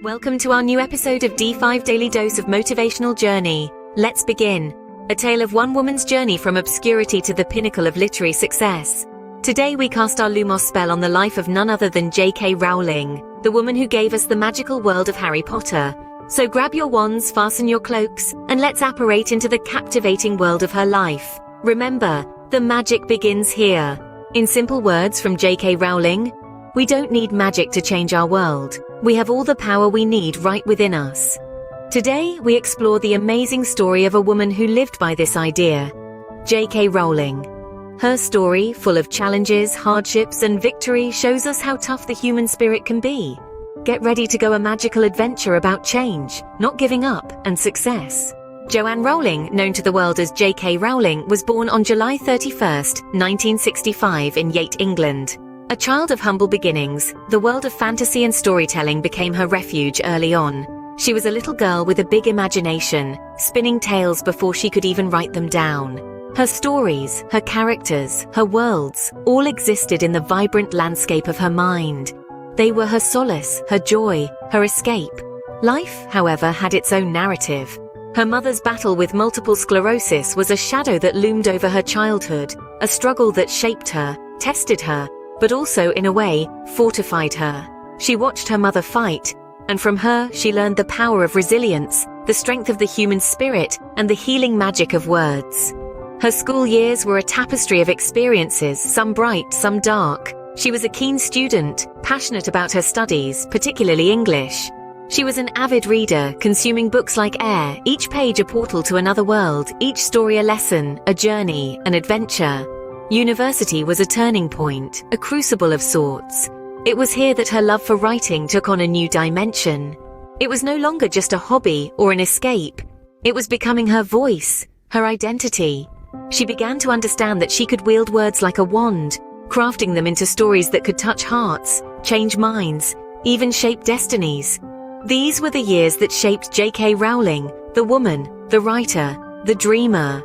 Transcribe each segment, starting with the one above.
Welcome to our new episode of D5 Daily Dose of Motivational Journey. Let's begin. A tale of one woman's journey from obscurity to the pinnacle of literary success. Today we cast our Lumos spell on the life of none other than JK Rowling, the woman who gave us the magical world of Harry Potter. So grab your wands, fasten your cloaks, and let's apparate into the captivating world of her life. Remember, the magic begins here. In simple words from JK Rowling, we don't need magic to change our world. We have all the power we need right within us. Today, we explore the amazing story of a woman who lived by this idea, JK Rowling. Her story, full of challenges, hardships, and victory, shows us how tough the human spirit can be. Get ready to go a magical adventure about change, not giving up, and success. Joanne Rowling, known to the world as JK Rowling, was born on July 31, 1965 in Yate, England. A child of humble beginnings, the world of fantasy and storytelling became her refuge early on. She was a little girl with a big imagination, spinning tales before she could even write them down. Her stories, her characters, her worlds, all existed in the vibrant landscape of her mind. They were her solace, her joy, her escape. Life, however, had its own narrative. Her mother's battle with multiple sclerosis was a shadow that loomed over her childhood, a struggle that shaped her, tested her, but also, in a way, fortified her. She watched her mother fight, and from her she learned the power of resilience, the strength of the human spirit, and the healing magic of words. Her school years were a tapestry of experiences, some bright, some dark. She was a keen student, passionate about her studies, particularly English. She was an avid reader, consuming books like air, each page a portal to another world, each story a lesson, a journey, an adventure. University was a turning point, a crucible of sorts. It was here that her love for writing took on a new dimension. It was no longer just a hobby or an escape. It was becoming her voice, her identity. She began to understand that she could wield words like a wand, crafting them into stories that could touch hearts, change minds, even shape destinies. These were the years that shaped JK Rowling, the woman, the writer, the dreamer.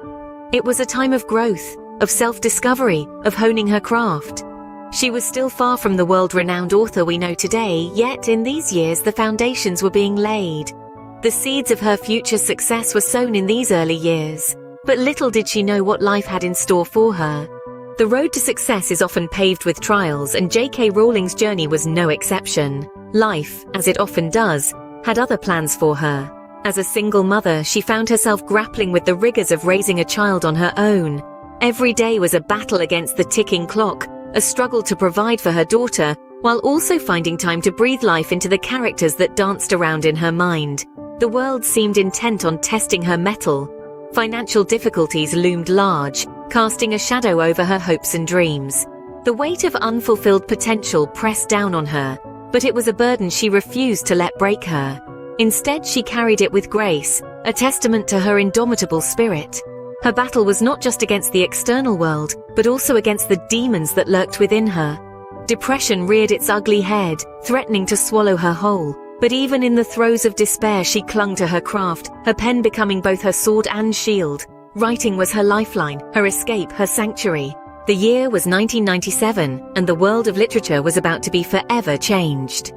It was a time of growth, of self-discovery, of honing her craft. She was still far from the world-renowned author we know today, yet in these years the foundations were being laid. The seeds of her future success were sown in these early years, but little did she know what life had in store for her. The road to success is often paved with trials, and JK Rowling's journey was no exception. Life, as it often does, had other plans for her. As a single mother, she found herself grappling with the rigors of raising a child on her own. Every day was a battle against the ticking clock, a struggle to provide for her daughter, while also finding time to breathe life into the characters that danced around in her mind. The world seemed intent on testing her mettle. Financial difficulties loomed large, casting a shadow over her hopes and dreams. The weight of unfulfilled potential pressed down on her, but it was a burden she refused to let break her. Instead, she carried it with grace, a testament to her indomitable spirit. Her battle was not just against the external world, but also against the demons that lurked within her. Depression reared its ugly head, threatening to swallow her whole. But even in the throes of despair, she clung to her craft, her pen becoming both her sword and shield. Writing was her lifeline, her escape, her sanctuary. The year was 1997, and the world of literature was about to be forever changed.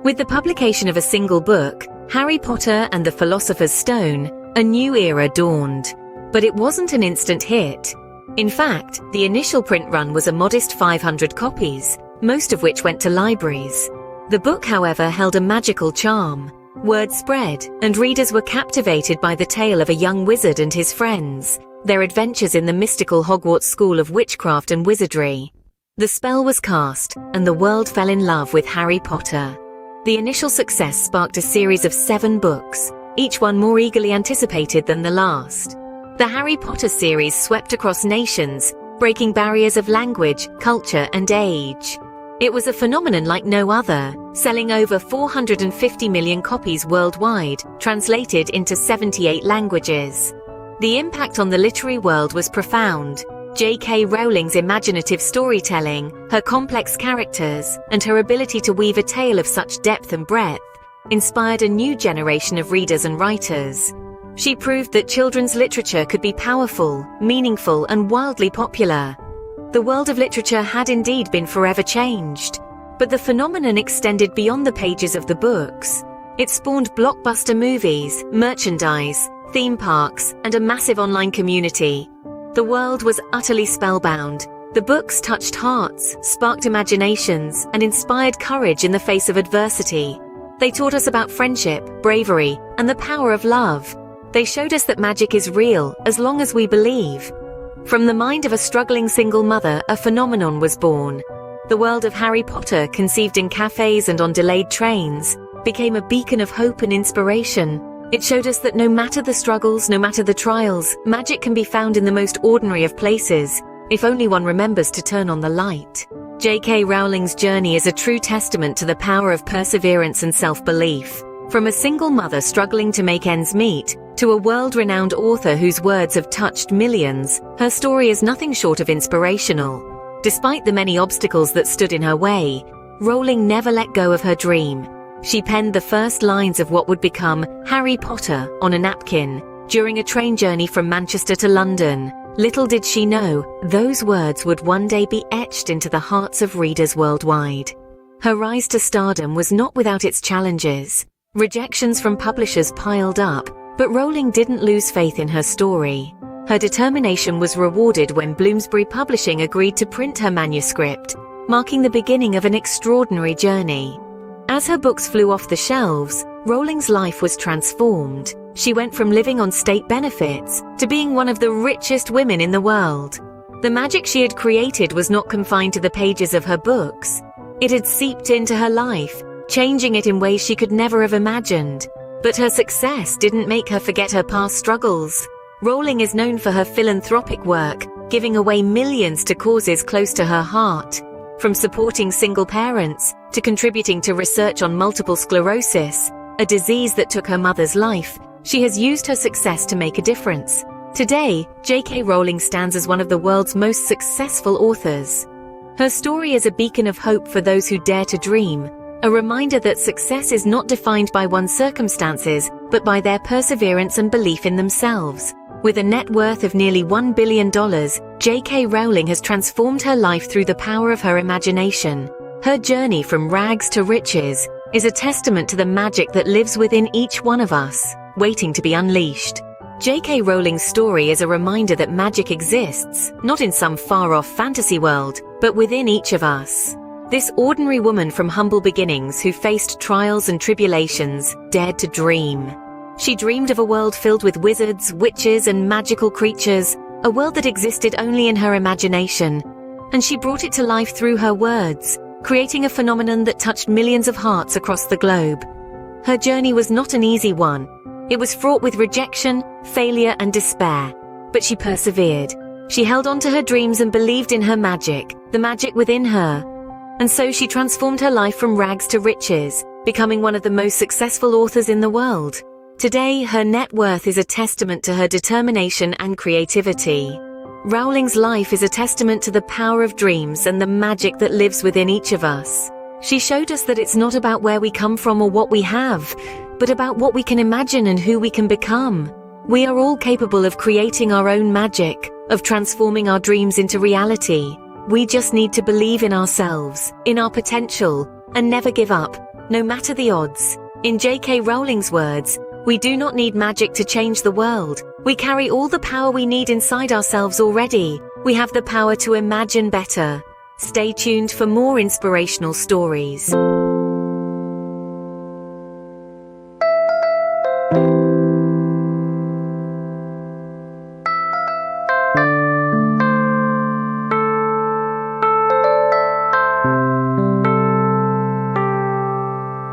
With the publication of a single book, Harry Potter and the Philosopher's Stone, a new era dawned. But it wasn't an instant hit. In fact, the initial print run was a modest 500 copies, most of which went to libraries. The book, however, held a magical charm. Word spread, and readers were captivated by the tale of a young wizard and his friends, their adventures in the mystical Hogwarts school of witchcraft and wizardry. The spell was cast, and the world fell in love with Harry Potter. The initial success sparked a series of 7 books, each one more eagerly anticipated than the last. The Harry Potter series swept across nations, breaking barriers of language, culture, and age. It was a phenomenon like no other, selling over 450 million copies worldwide, translated into 78 languages. The impact on the literary world was profound. JK Rowling's imaginative storytelling, her complex characters, and her ability to weave a tale of such depth and breadth inspired a new generation of readers and writers. She proved that children's literature could be powerful, meaningful, and wildly popular. The world of literature had indeed been forever changed, but the phenomenon extended beyond the pages of the books. It spawned blockbuster movies, merchandise, theme parks, and a massive online community. The world was utterly spellbound. The books touched hearts, sparked imaginations, and inspired courage in the face of adversity. They taught us about friendship, bravery, and the power of love. They showed us that magic is real as long as we believe. From the mind of a struggling single mother, a phenomenon was born. The world of Harry Potter, conceived in cafes and on delayed trains, became a beacon of hope and inspiration. It showed us that no matter the struggles, no matter the trials, magic can be found in the most ordinary of places, if only one remembers to turn on the light. JK Rowling's journey is a true testament to the power of perseverance and self-belief. From a single mother struggling to make ends meet, to a world-renowned author whose words have touched millions, her story is nothing short of inspirational. Despite the many obstacles that stood in her way, Rowling never let go of her dream. She penned the first lines of what would become Harry Potter on a napkin during a train journey from Manchester to London. Little did she know, those words would one day be etched into the hearts of readers worldwide. Her rise to stardom was not without its challenges. Rejections from publishers piled up, but Rowling didn't lose faith in her story. Her determination was rewarded when Bloomsbury Publishing agreed to print her manuscript, marking the beginning of an extraordinary journey. As her books flew off the shelves, Rowling's life was transformed. She went from living on state benefits to being one of the richest women in the world. The magic she had created was not confined to the pages of her books. It had seeped into her life, changing it in ways she could never have imagined. But her success didn't make her forget her past struggles. Rowling is known for her philanthropic work, giving away millions to causes close to her heart. From supporting single parents to contributing to research on multiple sclerosis, a disease that took her mother's life, she has used her success to make a difference. Today, JK Rowling stands as one of the world's most successful authors. Her story is a beacon of hope for those who dare to dream, a reminder that success is not defined by one's circumstances, but by their perseverance and belief in themselves. With a net worth of nearly $1 billion, JK Rowling has transformed her life through the power of her imagination. Her journey from rags to riches is a testament to the magic that lives within each one of us, waiting to be unleashed. JK Rowling's story is a reminder that magic exists, not in some far-off fantasy world, but within each of us. This ordinary woman from humble beginnings who faced trials and tribulations dared to dream. She dreamed of a world filled with wizards, witches, and magical creatures, a world that existed only in her imagination. And she brought it to life through her words, creating a phenomenon that touched millions of hearts across the globe. Her journey was not an easy one. It was fraught with rejection, failure, and despair. But she persevered. She held on to her dreams and believed in her magic, the magic within her. And so she transformed her life from rags to riches, becoming one of the most successful authors in the world. Today, her net worth is a testament to her determination and creativity. Rowling's life is a testament to the power of dreams and the magic that lives within each of us. She showed us that it's not about where we come from or what we have, but about what we can imagine and who we can become. We are all capable of creating our own magic, of transforming our dreams into reality. We just need to believe in ourselves, in our potential, and never give up, no matter the odds. In JK Rowling's words, we do not need magic to change the world. We carry all the power we need inside ourselves already. We have the power to imagine better. Stay tuned for more inspirational stories.